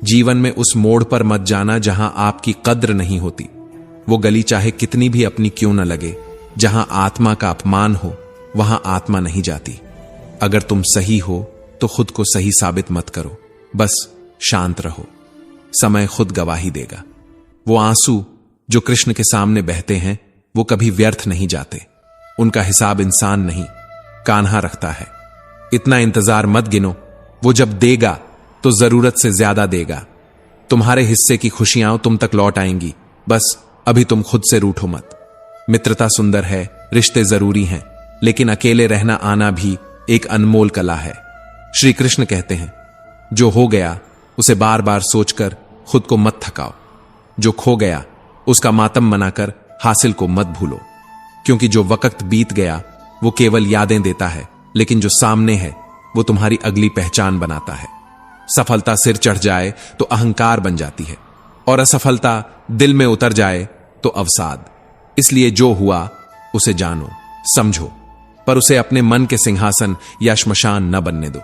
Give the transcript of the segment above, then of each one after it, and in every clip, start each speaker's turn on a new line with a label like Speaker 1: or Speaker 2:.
Speaker 1: जीवन में उस मोड़ पर मत जाना जहां आपकी कद्र नहीं होती। वो गली चाहे कितनी भी अपनी क्यों न लगे, जहां आत्मा का अपमान हो वहां आत्मा नहीं जाती। अगर तुम सही हो तो खुद को सही साबित मत करो, बस शांत रहो, समय खुद गवाही देगा। वो आंसू जो कृष्ण के सामने बहते हैं वो कभी व्यर्थ नहीं जाते। उनका हिसाब इंसान नहीं, कान्हा रखता है। इतना इंतजार मत गिनो, वो जब देगा तो जरूरत से ज्यादा देगा। तुम्हारे हिस्से की खुशियां तुम तक लौट आएंगी, बस अभी तुम खुद से रूठो मत। मित्रता सुंदर है, रिश्ते जरूरी हैं, लेकिन अकेले रहना आना भी एक अनमोल कला है। श्री कृष्ण कहते हैं, जो हो गया उसे बार बार सोचकर खुद को मत थकाओ। जो खो गया उसका मातम मनाकर हासिल को मत भूलो, क्योंकि जो वक्त बीत गया वो केवल यादें देता है, लेकिन जो सामने है वो तुम्हारी अगली पहचान बनाता है। सफलता सिर चढ़ जाए तो अहंकार बन जाती है, और असफलता दिल में उतर जाए तो अवसाद। इसलिए जो हुआ उसे जानो, समझो, पर उसे अपने मन के सिंहासन या श्मशान न बनने दो।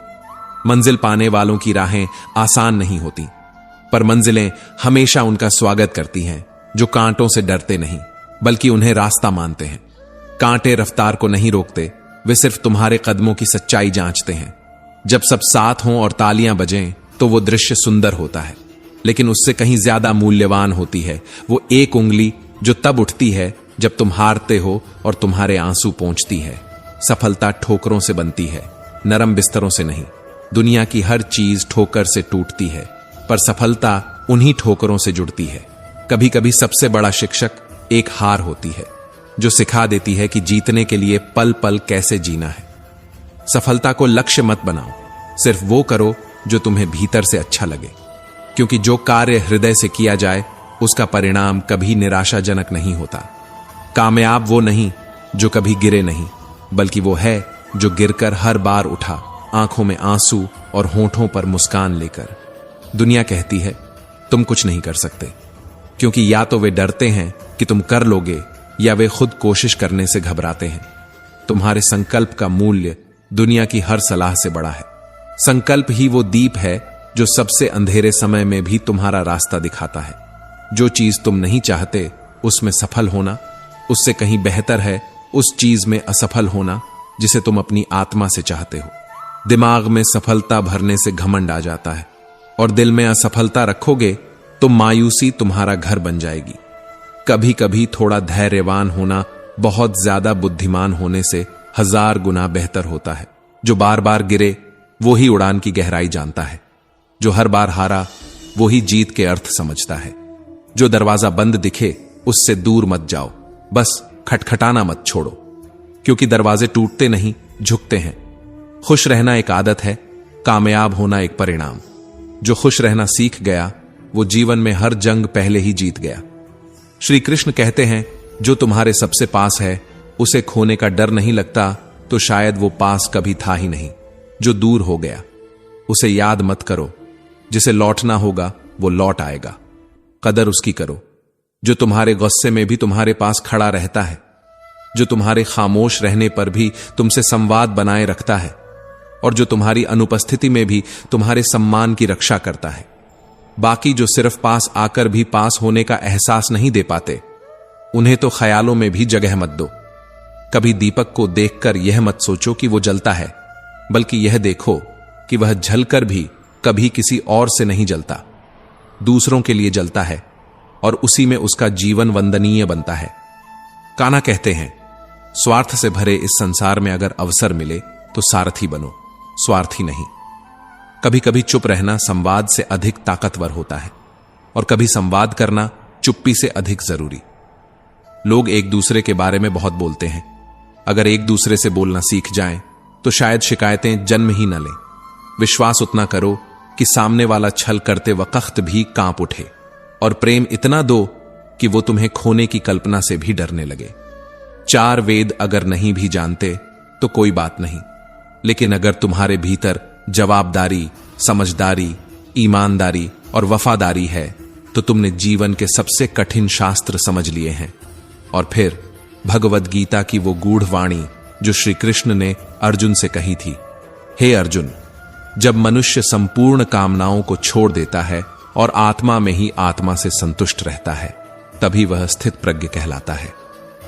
Speaker 1: मंजिल पाने वालों की राहें आसान नहीं होती, पर मंजिलें हमेशा उनका स्वागत करती हैं जो कांटों से डरते नहीं बल्कि उन्हें रास्ता मानते हैं। कांटे रफ्तार को नहीं रोकते, वे सिर्फ तुम्हारे कदमों की सच्चाई जांचते हैं। जब सब साथ हों और तालियां बजें तो वो दृश्य सुंदर होता है, लेकिन उससे कहीं ज्यादा मूल्यवान होती है वो एक उंगली जो तब उठती है जब तुम हारते हो और तुम्हारे आंसू पहुंचती है। सफलता ठोकरों से बनती है, नरम बिस्तरों से नहीं। दुनिया की हर चीज ठोकर से टूटती है, पर सफलता उन्हीं ठोकरों से जुड़ती है। कभी कभी सबसे बड़ा शिक्षक एक हार होती है, जो सिखा देती है कि जीतने के लिए पल पल कैसे जीना है। सफलता को लक्ष्य मत बनाओ, सिर्फ वो करो जो तुम्हें भीतर से अच्छा लगे, क्योंकि जो कार्य हृदय से किया जाए उसका परिणाम कभी निराशाजनक नहीं होता। कामयाब वो नहीं जो कभी गिरे नहीं, बल्कि वो है जो गिरकर हर बार उठा, आंखों में आंसू और होठों पर मुस्कान लेकर। दुनिया कहती है तुम कुछ नहीं कर सकते, क्योंकि या तो वे डरते हैं कि तुम कर लोगे, या वे खुद कोशिश करने से घबराते हैं। तुम्हारे संकल्प का मूल्य दुनिया की हर सलाह से बड़ा है। संकल्प ही वो दीप है जो सबसे अंधेरे समय में भी तुम्हारा रास्ता दिखाता है। जो चीज तुम नहीं चाहते उसमें सफल होना, उससे कहीं बेहतर है उस चीज में असफल होना जिसे तुम अपनी आत्मा से चाहते हो। दिमाग में सफलता भरने से घमंड आ जाता है, और दिल में असफलता रखोगे तो मायूसी तुम्हारा घर बन जाएगी। कभी कभी थोड़ा धैर्यवान होना बहुत ज्यादा बुद्धिमान होने से 1000 गुना बेहतर होता है। जो बार बार गिरे वो ही उड़ान की गहराई जानता है। जो हर बार हारा वो ही जीत के अर्थ समझता है। जो दरवाजा बंद दिखे उससे दूर मत जाओ, बस खटखटाना मत छोड़ो, क्योंकि दरवाजे टूटते नहीं, झुकते हैं। खुश रहना एक आदत है, कामयाब होना एक परिणाम। जो खुश रहना सीख गया वो जीवन में हर जंग पहले ही जीत गया। श्री कृष्ण कहते हैं, जो तुम्हारे सबसे पास है उसे खोने का डर नहीं लगता तो शायद वो पास कभी था ही नहीं। जो दूर हो गया उसे याद मत करो, जिसे लौटना होगा वो लौट आएगा। कदर उसकी करो जो तुम्हारे गुस्से में भी तुम्हारे पास खड़ा रहता है, जो तुम्हारे खामोश रहने पर भी तुमसे संवाद बनाए रखता है, और जो तुम्हारी अनुपस्थिति में भी तुम्हारे सम्मान की रक्षा करता है। बाकी जो सिर्फ पास आकर भी पास होने का एहसास नहीं दे पाते, उन्हें तो ख्यालों में भी जगह मत दो। कभी दीपक को देखकर यह मत सोचो कि वो जलता है, बल्कि यह देखो कि वह जलकर भी कभी किसी और से नहीं जलता, दूसरों के लिए जलता है, और उसी में उसका जीवन वंदनीय बनता है। कान्हा कहते हैं, स्वार्थ से भरे इस संसार में अगर अवसर मिले तो सारथी बनो, स्वार्थी नहीं। कभी कभी चुप रहना संवाद से अधिक ताकतवर होता है, और कभी संवाद करना चुप्पी से अधिक जरूरी। लोग एक दूसरे के बारे में बहुत बोलते हैं, अगर एक दूसरे से बोलना सीख जाएं तो शायद शिकायतें जन्म ही न लें। विश्वास उतना करो कि सामने वाला छल करते वक्त भी कांप उठे, और प्रेम इतना दो कि वो तुम्हें खोने की कल्पना से भी डरने लगे। 4 वेद अगर नहीं भी जानते तो कोई बात नहीं, लेकिन अगर तुम्हारे भीतर जवाबदारी, समझदारी, ईमानदारी और वफादारी है तो तुमने जीवन के सबसे कठिन शास्त्र समझ लिए हैं। और फिर भगवद गीता की वो गूढ़ वाणी जो श्री कृष्ण ने अर्जुन से कही थी, हे अर्जुन, जब मनुष्य संपूर्ण कामनाओं को छोड़ देता है और आत्मा में ही आत्मा से संतुष्ट रहता है, तभी वह स्थित प्रज्ञ कहलाता है।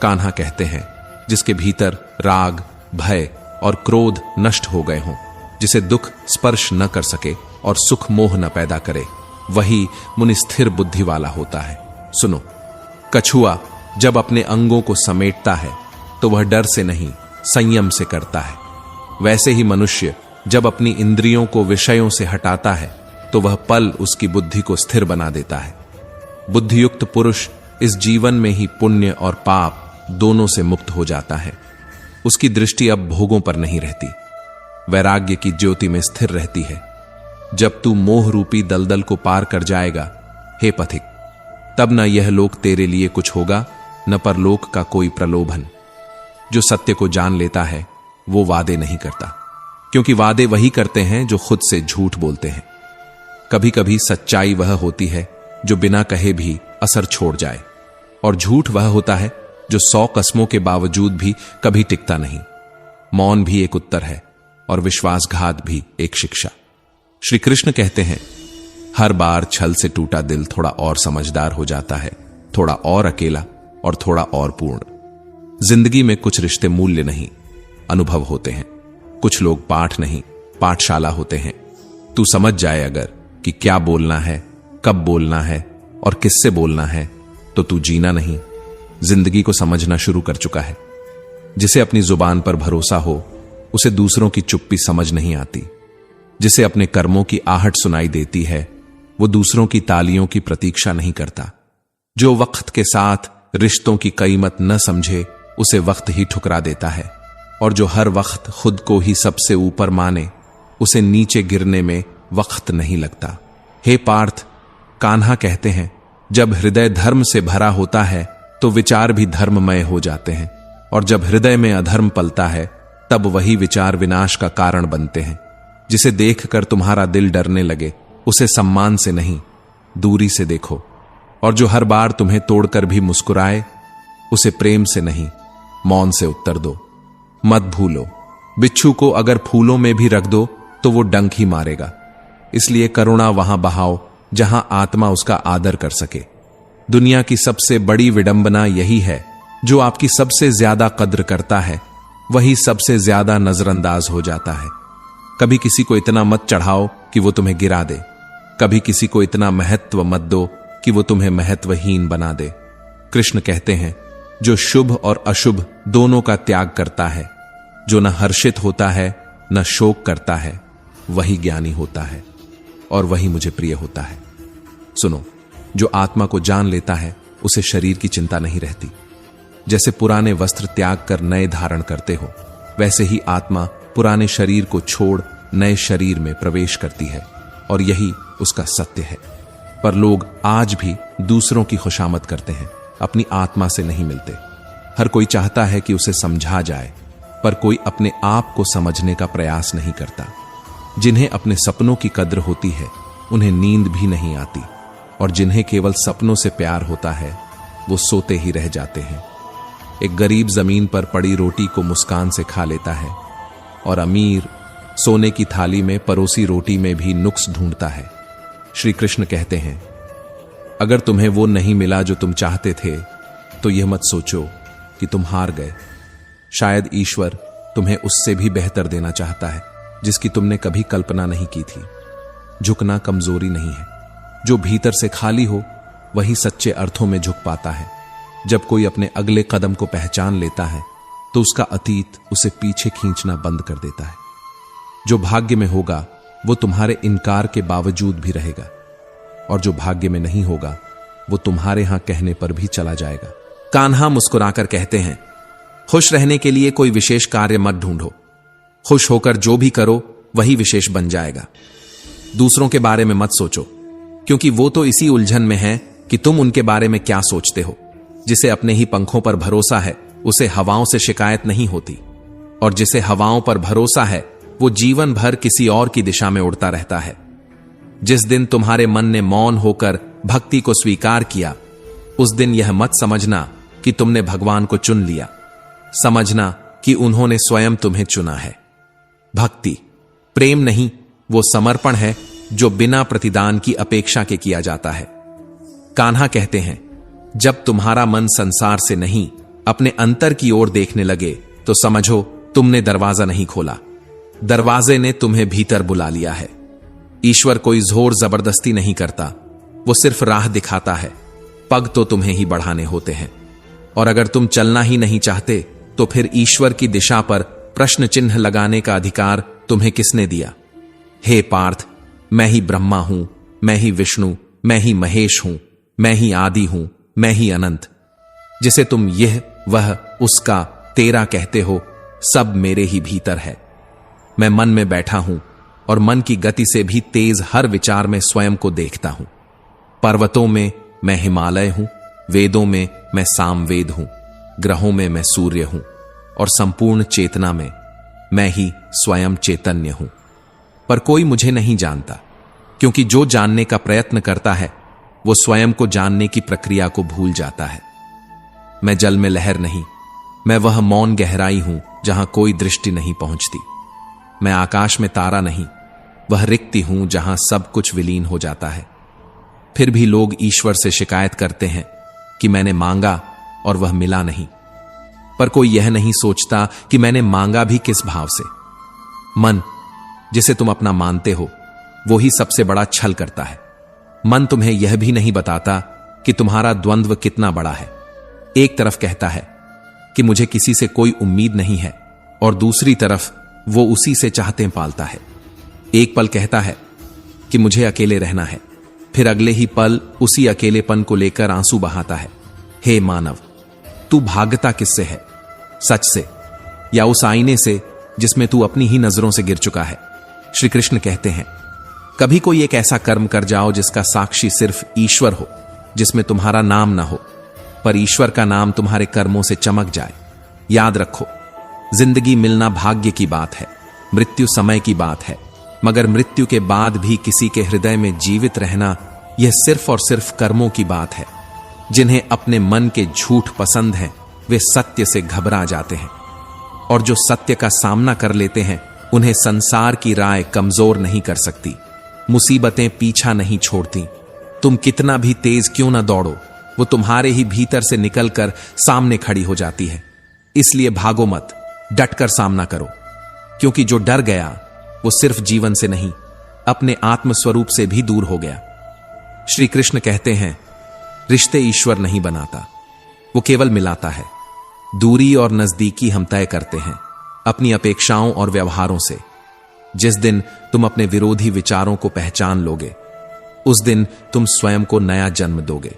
Speaker 1: कान्हा कहते हैं, जिसके भीतर राग, भय और क्रोध नष्ट हो गए हों, जिसे दुख स्पर्श न कर सके और सुख मोह न पैदा करे, वही मुनि स्थिर बुद्धि वाला होता है। सुनो, कछुआ जब अपने अंगों को समेटता है तो वह डर से नहीं, संयम से करता है। वैसे ही मनुष्य जब अपनी इंद्रियों को विषयों से हटाता है तो वह पल उसकी बुद्धि को स्थिर बना देता है। बुद्धियुक्त पुरुष इस जीवन में ही पुण्य और पाप दोनों से मुक्त हो जाता है। उसकी दृष्टि अब भोगों पर नहीं रहती, वैराग्य की ज्योति में स्थिर रहती है। जब तू मोह रूपी दलदल को पार कर जाएगा, हे पथिक, तब न यह लोक तेरे लिए कुछ होगा, न परलोक का कोई प्रलोभन। जो सत्य को जान लेता है वो वादे नहीं करता, क्योंकि वादे वही करते हैं जो खुद से झूठ बोलते हैं। कभी कभी सच्चाई वह होती है जो बिना कहे भी असर छोड़ जाए, और झूठ वह होता है जो 100 कस्मों के बावजूद भी कभी टिकता नहीं। मौन भी एक उत्तर है और विश्वासघात भी एक शिक्षा। श्री कृष्ण कहते हैं, हर बार छल से टूटा दिल थोड़ा और समझदार हो जाता है, थोड़ा और अकेला और थोड़ा और पूर्ण। जिंदगी में कुछ रिश्ते मूल्य नहीं, अनुभव होते हैं। कुछ लोग पाठ नहीं, पाठशाला होते हैं। तू समझ जाए अगर कि क्या बोलना है, कब बोलना है और किससे बोलना है, तो तू जीना नहीं, जिंदगी को समझना शुरू कर चुका है। जिसे अपनी जुबान पर भरोसा हो, उसे दूसरों की चुप्पी समझ नहीं आती। जिसे अपने कर्मों की आहट सुनाई देती है, वो दूसरों की तालियों की प्रतीक्षा नहीं करता। जो वक्त के साथ रिश्तों की कीमत न समझे, उसे वक्त ही ठुकरा देता है। और जो हर वक्त खुद को ही सबसे ऊपर माने, उसे नीचे गिरने में वक्त नहीं लगता। हे पार्थ, कान्हा कहते हैं, जब हृदय धर्म से भरा होता है तो विचार भी धर्ममय हो जाते हैं, और जब हृदय में अधर्म पलता है तब वही विचार विनाश का कारण बनते हैं। जिसे देखकर तुम्हारा दिल डरने लगे, उसे सम्मान से नहीं, दूरी से देखो। और जो हर बार तुम्हें तोड़कर भी मुस्कुराए, उसे प्रेम से नहीं, मौन से उत्तर दो। मत भूलो, बिच्छू को अगर फूलों में भी रख दो तो वो डंक ही मारेगा। इसलिए करुणा वहां बहाओ जहां आत्मा उसका आदर कर सके। दुनिया की सबसे बड़ी विडंबना यही है, जो आपकी सबसे ज्यादा कद्र करता है वही सबसे ज्यादा नजरअंदाज हो जाता है। कभी किसी को इतना मत चढ़ाओ कि वो तुम्हें गिरा दे, कभी किसी को इतना महत्व मत दो कि वो तुम्हें महत्वहीन बना दे। कृष्ण कहते हैं, जो शुभ और अशुभ दोनों का त्याग करता है, जो न हर्षित होता है न शोक करता है, वही ज्ञानी होता है और वही मुझे प्रिय होता है। सुनो, जो आत्मा को जान लेता है उसे शरीर की चिंता नहीं रहती। जैसे पुराने वस्त्र त्याग कर नए धारण करते हो, वैसे ही आत्मा पुराने शरीर को छोड़ नए शरीर में प्रवेश करती है, और यही उसका सत्य है। पर लोग आज भी दूसरों की खुशामद करते हैं, अपनी आत्मा से नहीं मिलते। हर कोई चाहता है कि उसे समझा जाए, पर कोई अपने आप को समझने का प्रयास नहीं करता। जिन्हें अपने सपनों की कद्र होती है, उन्हें नींद भी नहीं आती, और जिन्हें केवल सपनों से प्यार होता है, वो सोते ही रह जाते हैं। एक गरीब जमीन पर पड़ी रोटी को मुस्कान से खा लेता है, और अमीर सोने की थाली में परोसी रोटी में भी नुक्स ढूंढता है। श्री कृष्ण कहते हैं, अगर तुम्हें वो नहीं मिला जो तुम चाहते थे, तो यह मत सोचो कि तुम हार गए। शायद ईश्वर तुम्हें उससे भी बेहतर देना चाहता है, जिसकी तुमने कभी कल्पना नहीं की थी। झुकना कमजोरी नहीं है, जो भीतर से खाली हो वही सच्चे अर्थों में झुक पाता है। जब कोई अपने अगले कदम को पहचान लेता है, तो उसका अतीत उसे पीछे खींचना बंद कर देता है। जो भाग्य में होगा वो तुम्हारे इनकार के बावजूद भी रहेगा, और जो भाग्य में नहीं होगा वो तुम्हारे यहां कहने पर भी चला जाएगा। कान्हा मुस्कुराकर कहते हैं, खुश रहने के लिए कोई विशेष कार्य मत ढूंढो, खुश होकर जो भी करो वही विशेष बन जाएगा। दूसरों के बारे में मत सोचो, क्योंकि वो तो इसी उलझन में है कि तुम उनके बारे में क्या सोचते हो। जिसे अपने ही पंखों पर भरोसा है, उसे हवाओं से शिकायत नहीं होती, और जिसे हवाओं पर भरोसा है, वो जीवन भर किसी और की दिशा में उड़ता रहता है। जिस दिन तुम्हारे मन ने मौन होकर भक्ति को स्वीकार किया, उस दिन यह मत समझना कि तुमने भगवान को चुन लिया, समझना कि उन्होंने स्वयं तुम्हें चुना है। भक्ति प्रेम नहीं, वो समर्पण है जो बिना प्रतिदान की अपेक्षा के किया जाता है। कान्हा कहते हैं, जब तुम्हारा मन संसार से नहीं अपने अंतर की ओर देखने लगे तो समझो तुमने दरवाजा नहीं खोला, दरवाजे ने तुम्हें भीतर बुला लिया है। ईश्वर कोई जोर जबरदस्ती नहीं करता, वो सिर्फ राह दिखाता है। पग तो तुम्हें ही बढ़ाने होते हैं, और अगर तुम चलना ही नहीं चाहते तो फिर ईश्वर की दिशा पर प्रश्न चिन्ह लगाने का अधिकार तुम्हें किसने दिया? हे पार्थ, मैं ही ब्रह्मा हूं, मैं ही विष्णु, मैं ही महेश हूं, मैं ही आदि हूं, मैं ही अनंत। जिसे तुम यह वह उसका तेरा कहते हो, सब मेरे ही भीतर है। मैं मन में बैठा हूं और मन की गति से भी तेज हर विचार में स्वयं को देखता हूं। पर्वतों में मैं हिमालय हूं, वेदों में मैं सामवेद हूं, ग्रहों में मैं सूर्य हूं, और संपूर्ण चेतना में मैं ही स्वयं चैतन्य हूं। पर कोई मुझे नहीं जानता, क्योंकि जो जानने का प्रयत्न करता है वो स्वयं को जानने की प्रक्रिया को भूल जाता है। मैं जल में लहर नहीं, मैं वह मौन गहराई हूं जहां कोई दृष्टि नहीं पहुंचती। मैं आकाश में तारा नहीं, वह रिक्ति हूं जहां सब कुछ विलीन हो जाता है। फिर भी लोग ईश्वर से शिकायत करते हैं कि मैंने मांगा और वह मिला नहीं, पर कोई यह नहीं सोचता कि मैंने मांगा भी किस भाव से। मन, जिसे तुम अपना मानते हो, वो ही सबसे बड़ा छल करता है। मन तुम्हें यह भी नहीं बताता कि तुम्हारा द्वंद्व कितना बड़ा है। एक तरफ कहता है कि मुझे किसी से कोई उम्मीद नहीं है, और दूसरी तरफ वो उसी से चाहतें पालता है। एक पल कहता है कि मुझे अकेले रहना है, फिर अगले ही पल उसी अकेलेपन को लेकर आंसू बहाता है। हे मानव, तू भागता किससे है? सच से, या उस आईने से जिसमें तू अपनी ही नजरों से गिर चुका है? श्री कृष्ण कहते हैं, कभी कोई एक ऐसा कर्म कर जाओ जिसका साक्षी सिर्फ ईश्वर हो, जिसमें तुम्हारा नाम ना हो, पर ईश्वर का नाम तुम्हारे कर्मों से चमक जाए। याद रखो, जिंदगी मिलना भाग्य की बात है, मृत्यु समय की बात है, मगर मृत्यु के बाद भी किसी के हृदय में जीवित रहना, यह सिर्फ और सिर्फ कर्मों की बात है। जिन्हें अपने मन के झूठ पसंद हैं, वे सत्य से घबरा जाते हैं, और जो सत्य का सामना कर लेते हैं, उन्हें संसार की राय कमजोर नहीं कर सकती। मुसीबतें पीछा नहीं छोड़ती। तुम कितना भी तेज क्यों ना दौड़ो, वो तुम्हारे ही भीतर से निकलकर सामने खड़ी हो जाती है। इसलिए भागो मत, डटकर सामना करो, क्योंकि जो डर गया वो सिर्फ जीवन से नहीं, अपने आत्म स्वरूप से भी दूर हो गया। श्री कृष्ण कहते हैं, रिश्ते ईश्वर नहीं बनाता, वो केवल मिलाता है। दूरी और नजदीकी हम तय करते हैं अपनी अपेक्षाओं और व्यवहारों से। जिस दिन तुम अपने विरोधी विचारों को पहचान लोगे, उस दिन तुम स्वयं को नया जन्म दोगे।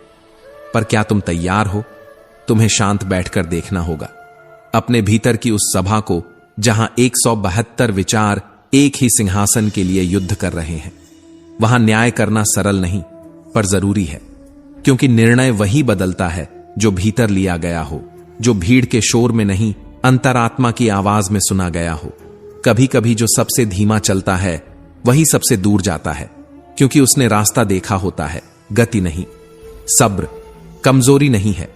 Speaker 1: पर क्या तुम तैयार हो? तुम्हें शांत बैठकर देखना होगा अपने भीतर की उस सभा को, जहां 172 विचार एक ही सिंहासन के लिए युद्ध कर रहे हैं। वहां न्याय करना सरल नहीं, पर जरूरी है, क्योंकि निर्णय वही बदलता है जो भीतर लिया गया हो, जो भीड़ के शोर में नहीं, अंतरात्मा की आवाज में सुना गया हो। कभी कभी जो सबसे धीमा चलता है वही सबसे दूर जाता है, क्योंकि उसने रास्ता देखा होता है, गति नहीं। सब्र कमजोरी नहीं है,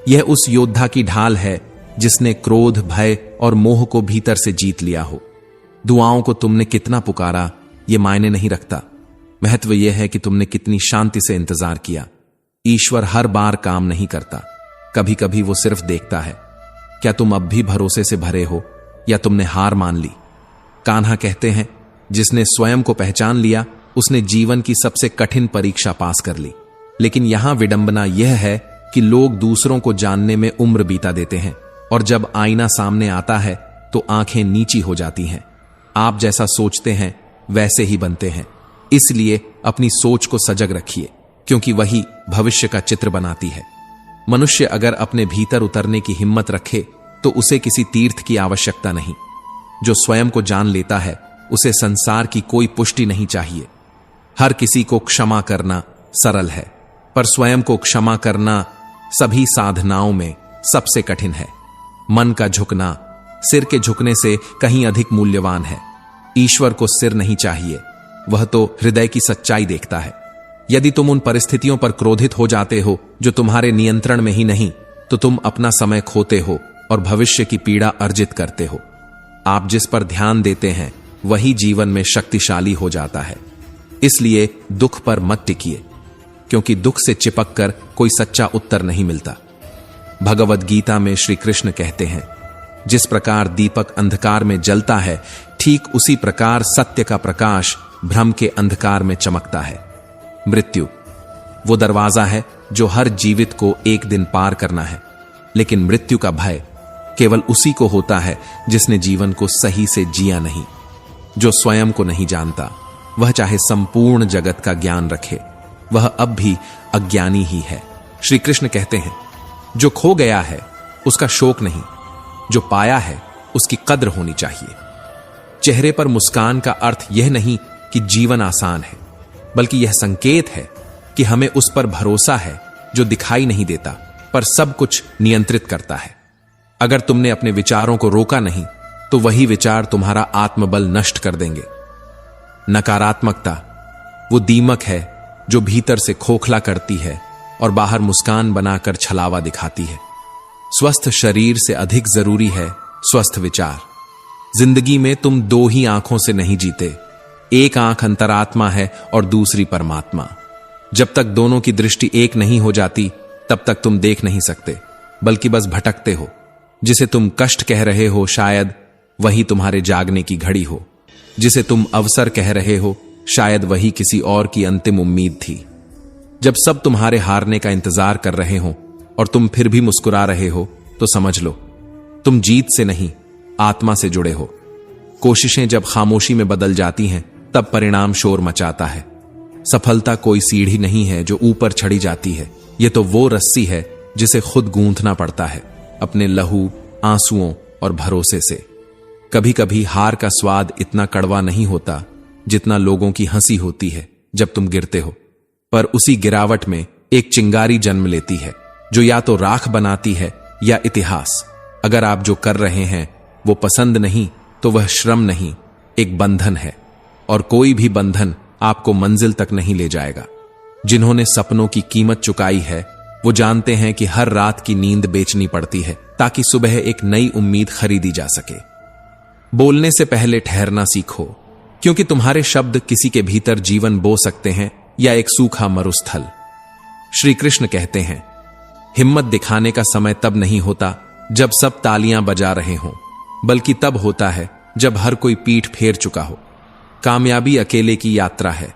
Speaker 1: यह उस योद्धा की ढाल है जिसने क्रोध, भय और मोह को भीतर से जीत लिया हो। दुआओं को तुमने कितना पुकारा यह मायने नहीं रखता, महत्व यह है कि तुमने कितनी शांति से इंतजार किया। ईश्वर हर बार काम नहीं करता, कभी कभी वो सिर्फ देखता है, क्या तुम अब भी भरोसे से भरे हो या तुमने हार मान ली। कान्हा कहते हैं, जिसने स्वयं को पहचान लिया उसने जीवन की सबसे कठिन परीक्षा पास कर ली। लेकिन यहां विडंबना यह है कि लोग दूसरों को जानने में उम्र बीता देते हैं, और जब आईना सामने आता है तो आंखें नीची हो जाती हैं। आप जैसा सोचते हैं वैसे ही बनते हैं, इसलिए अपनी सोच को सजग रखिए, क्योंकि वही भविष्य का चित्र बनाती है। मनुष्य अगर अपने भीतर उतरने की हिम्मत रखे तो उसे किसी तीर्थ की आवश्यकता नहीं। जो स्वयं को जान लेता है उसे संसार की कोई पुष्टि नहीं चाहिए। हर किसी को क्षमा करना सरल है, पर स्वयं को क्षमा करना सभी साधनाओं में सबसे कठिन है। मन का झुकना सिर के झुकने से कहीं अधिक मूल्यवान है। ईश्वर को सिर नहीं चाहिए, वह तो हृदय की सच्चाई देखता है। यदि तुम उन परिस्थितियों पर क्रोधित हो जाते हो जो तुम्हारे नियंत्रण में ही नहीं, तो तुम अपना समय खोते हो और भविष्य की पीड़ा अर्जित करते हो। आप जिस पर ध्यान देते हैं वही जीवन में शक्तिशाली हो जाता है। इसलिए दुख पर मत टिकिए, क्योंकि दुख से चिपक कर कोई सच्चा उत्तर नहीं मिलता। भगवद गीता में श्री कृष्ण कहते हैं, जिस प्रकार दीपक अंधकार में जलता है, ठीक उसी प्रकार सत्य का प्रकाश भ्रम के अंधकार में चमकता है। मृत्यु वो दरवाजा है जो हर जीवित को एक दिन पार करना है, लेकिन मृत्यु का भय केवल उसी को होता है जिसने जीवन को सही से जिया नहीं। जो स्वयं को नहीं जानता, वह चाहे संपूर्ण जगत का ज्ञान रखे, वह अब भी अज्ञानी ही है। श्री कृष्ण कहते हैं, जो खो गया है उसका शोक नहीं, जो पाया है उसकी कद्र होनी चाहिए। चेहरे पर मुस्कान का अर्थ यह नहीं कि जीवन आसान है, बल्कि यह संकेत है कि हमें उस पर भरोसा है जो दिखाई नहीं देता पर सब कुछ नियंत्रित करता है। अगर तुमने अपने विचारों को रोका नहीं तो वही विचार तुम्हारा आत्मबल नष्ट कर देंगे। नकारात्मकता वो दीमक है जो भीतर से खोखला करती है और बाहर मुस्कान बनाकर छलावा दिखाती है। स्वस्थ शरीर से अधिक जरूरी है स्वस्थ विचार। जिंदगी में तुम दो ही आंखों से नहीं जीते, एक आंख अंतरात्मा है और दूसरी परमात्मा। जब तक दोनों की दृष्टि एक नहीं हो जाती, तब तक तुम देख नहीं सकते, बल्कि बस भटकते हो। जिसे तुम कष्ट कह रहे हो, शायद वही तुम्हारे जागने की घड़ी हो। जिसे तुम अवसर कह रहे हो, शायद वही किसी और की अंतिम उम्मीद थी। जब सब तुम्हारे हारने का इंतजार कर रहे हो और तुम फिर भी मुस्कुरा रहे हो, तो समझ लो तुम जीत से नहीं, आत्मा से जुड़े हो। कोशिशें जब खामोशी में बदल जाती हैं, तब परिणाम शोर मचाता है। सफलता कोई सीढ़ी नहीं है जो ऊपर चढ़ी जाती है, यह तो वो रस्सी है जिसे खुद गूंथना पड़ता है, अपने लहू, आंसुओं और भरोसे से। कभी कभी हार का स्वाद इतना कड़वा नहीं होता जितना लोगों की हंसी होती है जब तुम गिरते हो, पर उसी गिरावट में एक चिंगारी जन्म लेती है जो या तो राख बनाती है या इतिहास। अगर आप जो कर रहे हैं वो पसंद नहीं, तो वह श्रम नहीं, एक बंधन है, और कोई भी बंधन आपको मंजिल तक नहीं ले जाएगा। जिन्होंने सपनों की कीमत चुकाई है, वो जानते हैं कि हर रात की नींद बेचनी पड़ती है ताकि सुबह एक नई उम्मीद खरीदी जा सके। बोलने से पहले ठहरना सीखो, क्योंकि तुम्हारे शब्द किसी के भीतर जीवन बो सकते हैं या एक सूखा मरुस्थल। श्री कृष्ण कहते हैं, हिम्मत दिखाने का समय तब नहीं होता जब सब तालियां बजा रहे हों, बल्कि तब होता है जब हर कोई पीठ फेर चुका हो। कामयाबी अकेले की यात्रा है,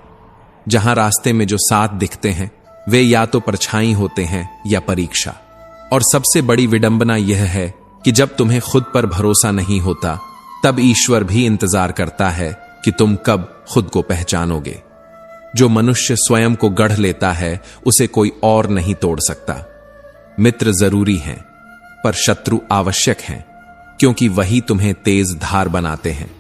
Speaker 1: जहां रास्ते में जो साथ दिखते हैं वे या तो परछाई होते हैं या परीक्षा। और सबसे बड़ी विडंबना यह है कि जब तुम्हें खुद पर भरोसा नहीं होता, तब ईश्वर भी इंतजार करता है कि तुम कब खुद को पहचानोगे। जो मनुष्य स्वयं को गढ़ लेता है, उसे कोई और नहीं तोड़ सकता। मित्र जरूरी हैं, पर शत्रु आवश्यक हैं, क्योंकि वही तुम्हें तेज धार बनाते हैं।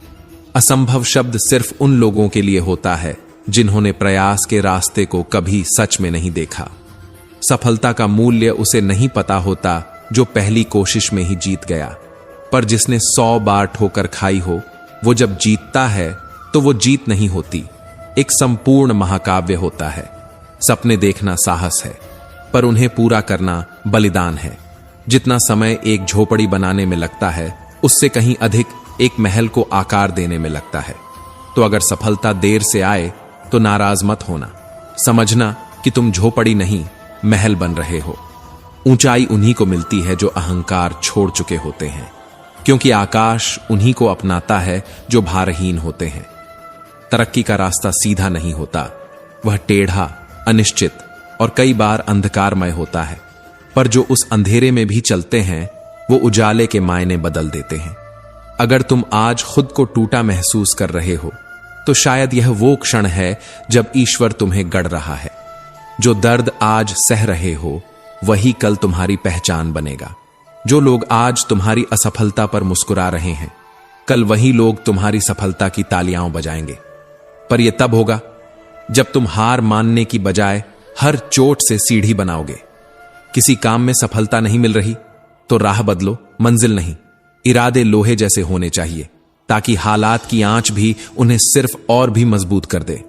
Speaker 1: असंभव शब्द सिर्फ उन लोगों के लिए होता है जिन्होंने प्रयास के रास्ते को कभी सच में नहीं देखा। सफलता का मूल्य उसे नहीं पता होता जो पहली कोशिश में ही जीत गया, पर जिसने 100 बार ठोकर खाई हो, वो जब जीतता है तो वो जीत नहीं होती, एक संपूर्ण महाकाव्य होता है। सपने देखना साहस है, पर उन्हें पूरा करना बलिदान है। जितना समय एक झोपड़ी बनाने में लगता है, उससे कहीं अधिक एक महल को आकार देने में लगता है। तो अगर सफलता देर से आए तो नाराज मत होना, समझना कि तुम झोपड़ी नहीं, महल बन रहे हो। ऊंचाई उन्हीं को मिलती है जो अहंकार छोड़ चुके होते हैं, क्योंकि आकाश उन्हीं को अपनाता है जो भारहीन होते हैं। तरक्की का रास्ता सीधा नहीं होता, वह टेढ़ा, अनिश्चित और कई बार अंधकारमय होता है, पर जो उस अंधेरे में भी चलते हैं वो उजाले के मायने बदल देते हैं। अगर तुम आज खुद को टूटा महसूस कर रहे हो, तो शायद यह वो क्षण है जब ईश्वर तुम्हें गढ़ रहा है। जो दर्द आज सह रहे हो, वही कल तुम्हारी पहचान बनेगा। जो लोग आज तुम्हारी असफलता पर मुस्कुरा रहे हैं, कल वही लोग तुम्हारी सफलता की तालियां बजाएंगे। पर यह तब होगा जब तुम हार मानने की बजाय हर चोट से सीढ़ी बनाओगे। किसी काम में सफलता नहीं मिल रही तो राह बदलो, मंजिल नहीं। इरादे लोहे जैसे होने चाहिए, ताकि हालात की आंच भी उन्हें सिर्फ और भी मजबूत कर दे।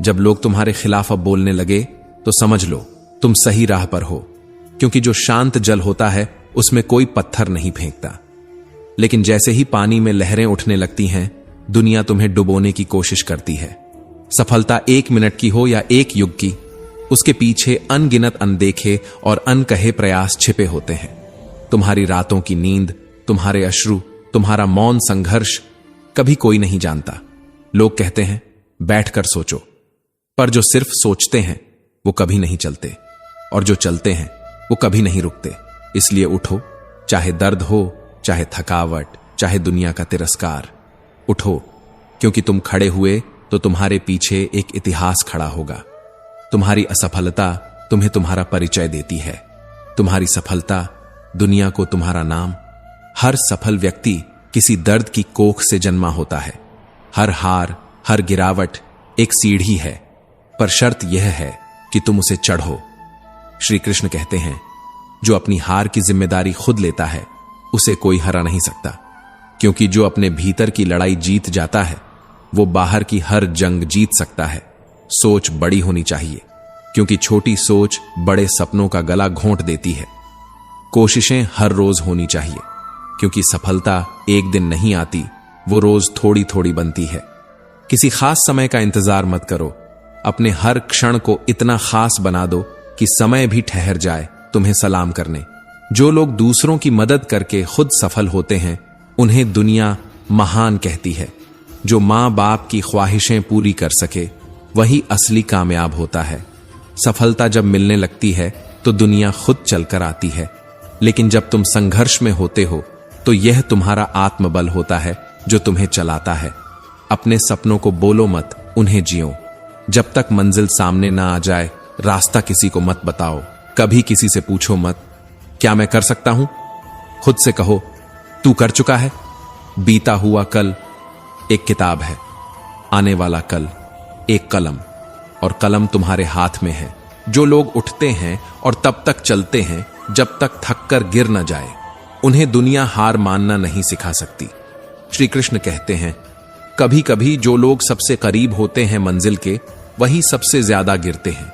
Speaker 1: जब लोग तुम्हारे खिलाफ अब बोलने लगे, तो समझ लो तुम सही राह पर हो, क्योंकि जो शांत जल होता है उसमें कोई पत्थर नहीं फेंकता। लेकिन जैसे ही पानी में लहरें उठने लगती हैं, दुनिया तुम्हें डुबोने की कोशिश करती है। सफलता 1 मिनट की हो या 1 युग की, उसके पीछे अनगिनत अनदेखे और अनकहे प्रयास छिपे होते हैं। तुम्हारी रातों की नींद, तुम्हारे अश्रु, तुम्हारा मौन संघर्ष कभी कोई नहीं जानता। लोग कहते हैं बैठकर सोचो, पर जो सिर्फ सोचते हैं वो कभी नहीं चलते, और जो चलते हैं वो कभी नहीं रुकते। इसलिए उठो, चाहे दर्द हो, चाहे थकावट, चाहे दुनिया का तिरस्कार। उठो, क्योंकि तुम खड़े हुए तो तुम्हारे पीछे एक इतिहास खड़ा होगा। तुम्हारी असफलता तुम्हें तुम्हारा परिचय देती है, तुम्हारी सफलता दुनिया को तुम्हारा नाम। हर सफल व्यक्ति किसी दर्द की कोख से जन्मा होता है। हर हार, हर गिरावट एक सीढ़ी है, पर शर्त यह है कि तुम उसे चढ़ो। श्री कृष्ण कहते हैं, जो अपनी हार की जिम्मेदारी खुद लेता है उसे कोई हरा नहीं सकता, क्योंकि जो अपने भीतर की लड़ाई जीत जाता है वो बाहर की हर जंग जीत सकता है। सोच बड़ी होनी चाहिए, क्योंकि छोटी सोच बड़े सपनों का गला घोंट देती है। कोशिशें हर रोज होनी चाहिए, क्योंकि सफलता एक दिन नहीं आती, वो रोज थोड़ी थोड़ी बनती है। किसी खास समय का इंतजार मत करो, अपने हर क्षण को इतना खास बना दो कि समय भी ठहर जाए तुम्हें सलाम करने। जो लोग दूसरों की मदद करके खुद सफल होते हैं उन्हें दुनिया महान कहती है। जो मां बाप की ख्वाहिशें पूरी कर सके वही असली कामयाब होता है। सफलता जब मिलने लगती है तो दुनिया खुद चलकर आती है, लेकिन जब तुम संघर्ष में होते हो तो यह तुम्हारा आत्मबल होता है जो तुम्हें चलाता है। अपने सपनों को बोलो मत, उन्हें जियो। जब तक मंजिल सामने ना आ जाए रास्ता किसी को मत बताओ। कभी किसी से पूछो मत, क्या मैं कर सकता हूं? खुद से कहो, तू कर चुका है। बीता हुआ कल एक किताब है, आने वाला कल एक कलम, और कलम तुम्हारे हाथ में है। जो लोग उठते हैं और तब तक चलते हैं जब तक थक कर गिर न जाए, उन्हें दुनिया हार मानना नहीं सिखा सकती। श्री कृष्ण कहते हैं, कभी कभी जो लोग सबसे करीब होते हैं मंजिल के, वही सबसे ज्यादा गिरते हैं।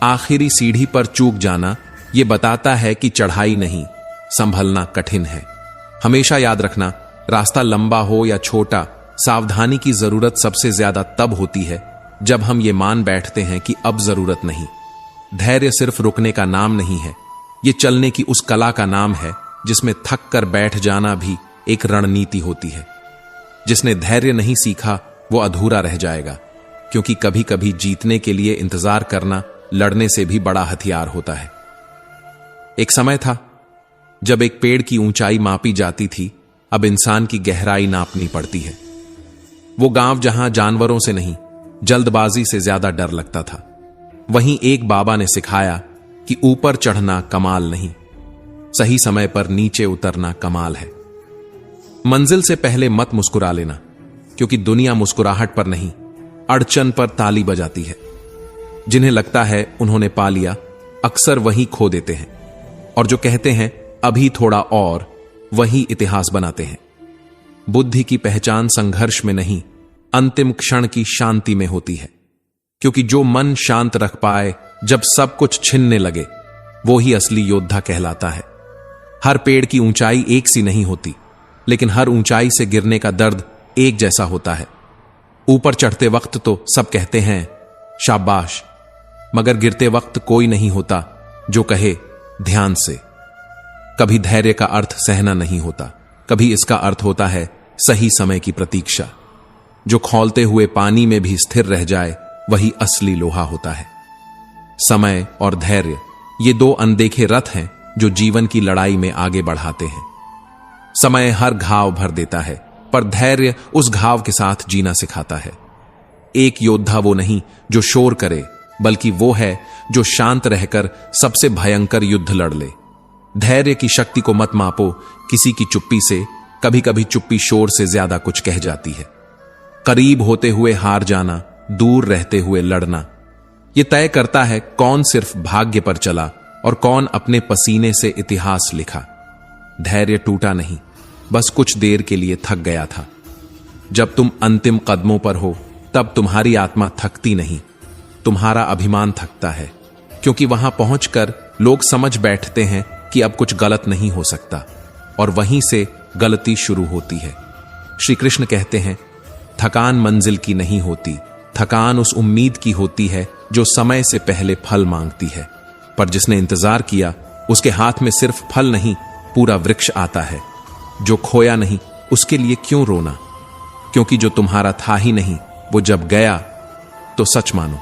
Speaker 1: आखिरी सीढ़ी पर चूक जाना यह बताता है कि चढ़ाई नहीं, संभलना कठिन है। हमेशा याद रखना, रास्ता लंबा हो या छोटा, सावधानी की जरूरत सबसे ज्यादा तब होती है जब हम ये मान बैठते हैं कि अब जरूरत नहीं। धैर्य सिर्फ रुकने का नाम नहीं है, ये चलने की उस कला का नाम है जिसमें थक कर बैठ जाना भी एक रणनीति होती है। जिसने धैर्य नहीं सीखा वो अधूरा रह जाएगा, क्योंकि कभी कभी जीतने के लिए इंतजार करना लड़ने से भी बड़ा हथियार होता है। एक समय था जब एक पेड़ की ऊंचाई मापी जाती थी, अब इंसान की गहराई नापनी पड़ती है। वो गांव जहां जानवरों से नहीं, जल्दबाजी से ज्यादा डर लगता था, वहीं एक बाबा ने सिखाया कि ऊपर चढ़ना कमाल नहीं, सही समय पर नीचे उतरना कमाल है। मंजिल से पहले मत मुस्कुरा लेना, क्योंकि दुनिया मुस्कुराहट पर नहीं, अड़चन पर ताली बजाती है। जिन्हें लगता है उन्होंने पा लिया, अक्सर वही खो देते हैं, और जो कहते हैं अभी थोड़ा और, वही इतिहास बनाते हैं। बुद्धि की पहचान संघर्ष में नहीं, अंतिम क्षण की शांति में होती है, क्योंकि जो मन शांत रख पाए जब सब कुछ छिनने लगे, वो ही असली योद्धा कहलाता है। हर पेड़ की ऊंचाई एक सी नहीं होती, लेकिन हर ऊंचाई से गिरने का दर्द एक जैसा होता है। ऊपर चढ़ते वक्त तो सब कहते हैं शाबाश, मगर गिरते वक्त कोई नहीं होता जो कहे ध्यान से। कभी धैर्य का अर्थ सहना नहीं होता, कभी इसका अर्थ होता है सही समय की प्रतीक्षा। जो खौलते हुए पानी में भी स्थिर रह जाए वही असली लोहा होता है। समय और धैर्य ये दो अनदेखे रथ हैं जो जीवन की लड़ाई में आगे बढ़ाते हैं। समय हर घाव भर देता है, पर धैर्य उस घाव के साथ जीना सिखाता है। एक योद्धा वो नहीं जो शोर करे, बल्कि वो है जो शांत रहकर सबसे भयंकर युद्ध लड़ ले। धैर्य की शक्ति को मत मापो किसी की चुप्पी से, कभी कभी चुप्पी शोर से ज्यादा कुछ कह जाती है। करीब होते हुए हार जाना, दूर रहते हुए लड़ना, यह तय करता है कौन सिर्फ भाग्य पर चला और कौन अपने पसीने से इतिहास लिखा। धैर्य टूटा नहीं, बस कुछ देर के लिए थक गया था। जब तुम अंतिम कदमों पर हो तब तुम्हारी आत्मा थकती नहीं, तुम्हारा अभिमान थकता है, क्योंकि वहां पहुंचकर लोग समझ बैठते हैं कि अब कुछ गलत नहीं हो सकता, और वहीं से गलती शुरू होती है। श्री कृष्ण कहते हैं, थकान मंजिल की नहीं होती, थकान उस उम्मीद की होती है जो समय से पहले फल मांगती है, पर जिसने इंतजार किया उसके हाथ में सिर्फ फल नहीं, पूरा वृक्ष आता है। जो खोया नहीं उसके लिए क्यों रोना, क्योंकि जो तुम्हारा था ही नहीं वो जब गया तो सच मानो